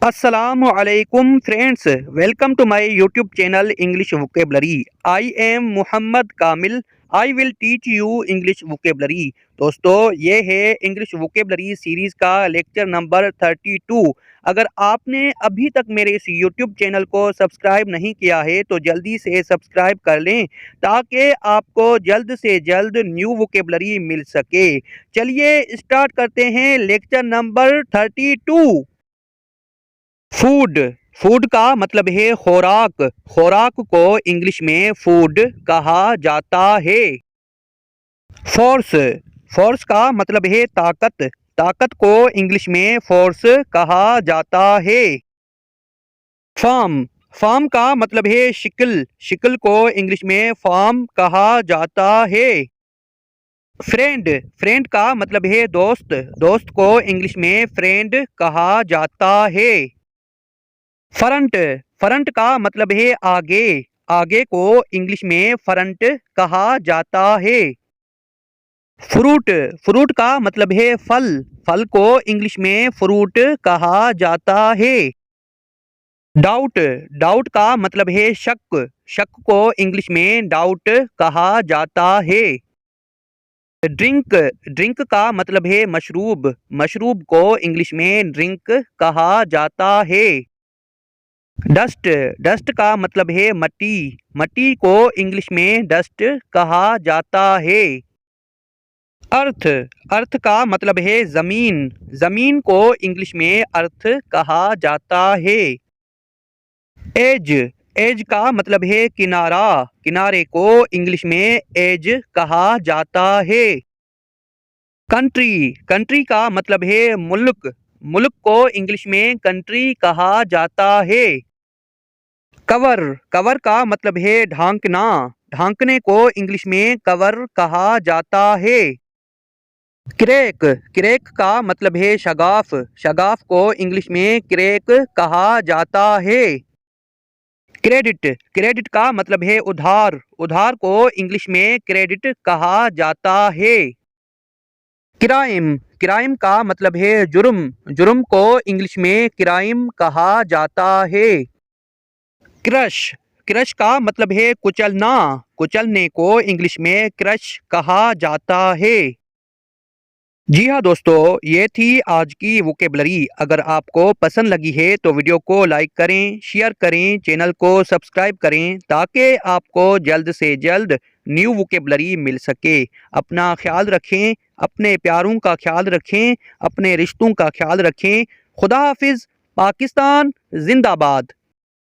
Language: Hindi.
Assalamu alaikum friends, welcome to my YouTube channel English Vocabulary. I am Muhammad Kamil. I will teach you English Vocabulary. दोस्तों ये है इंग्लिश वोकेबलरी सीरीज़ का लेक्चर नंबर 32। अगर आपने अभी तक मेरे इस YouTube चैनल को सब्सक्राइब नहीं किया है तो जल्दी से सब्सक्राइब कर लें ताकि आपको जल्द से जल्द न्यू वोकेबलरी मिल सके। चलिए स्टार्ट करते हैं लेक्चर नंबर 32। फूड। फूड का मतलब है खुराक। खुराक को इंग्लिश में फूड कहा जाता है। फोर्स। फोर्स का मतलब है ताकत। ताकत को इंग्लिश में फोर्स कहा जाता है। फॉर्म। फॉर्म का मतलब है शिकल। शिकल को इंग्लिश में फॉर्म कहा जाता है। फ्रेंड। फ्रेंड का मतलब है दोस्त। दोस्त को इंग्लिश में फ्रेंड कहा जाता है। फ्रंट। फ्रंट का मतलब है आगे। आगे को इंग्लिश में फ्रंट कहा जाता है। फ्रूट। फ्रूट का मतलब है फल। फल को इंग्लिश में फ्रूट कहा जाता है। डाउट। डाउट का मतलब है शक। शक को इंग्लिश में डाउट कहा जाता है। ड्रिंक। ड्रिंक का मतलब है मशरूब। मशरूब को इंग्लिश में ड्रिंक कहा जाता है। डस्ट। डस्ट का मतलब है मट्टी। मट्टी को इंग्लिश में डस्ट कहा जाता है। अर्थ। अर्थ का मतलब है जमीन। जमीन को इंग्लिश में अर्थ कहा जाता है। एज। एज का मतलब है किनारा। किनारे को इंग्लिश में एज कहा जाता है। कंट्री। कंट्री का मतलब है मुल्क। मुल्क को इंग्लिश में कंट्री कहा जाता है। कवर। कवर का मतलब है ढांकना। ढांकने को इंग्लिश में कवर कहा जाता है। क्रैक। क्रैक का मतलब है शगाफ। शगाफ को इंग्लिश में क्रैक कहा जाता है। क्रेडिट। क्रेडिट का मतलब है उधार। उधार को इंग्लिश में क्रेडिट कहा जाता है। क्राइम। क्राइम का मतलब है जुर्म। जुर्म को इंग्लिश में क्राइम कहा जाता है। क्रश। क्रश का मतलब है कुचलना। कुचलने को इंग्लिश में क्रश कहा जाता है। जी हाँ दोस्तों, ये थी आज की वोकेबलरी। अगर आपको पसंद लगी है तो वीडियो को लाइक करें, शेयर करें, चैनल को सब्सक्राइब करें ताकि आपको जल्द से जल्द न्यू वोकेबलरी मिल सके। अपना ख्याल रखें, अपने प्यारों का ख्याल रखें, अपने रिश्तों का ख्याल रखें। खुदा हाफिज। पाकिस्तान जिंदाबाद।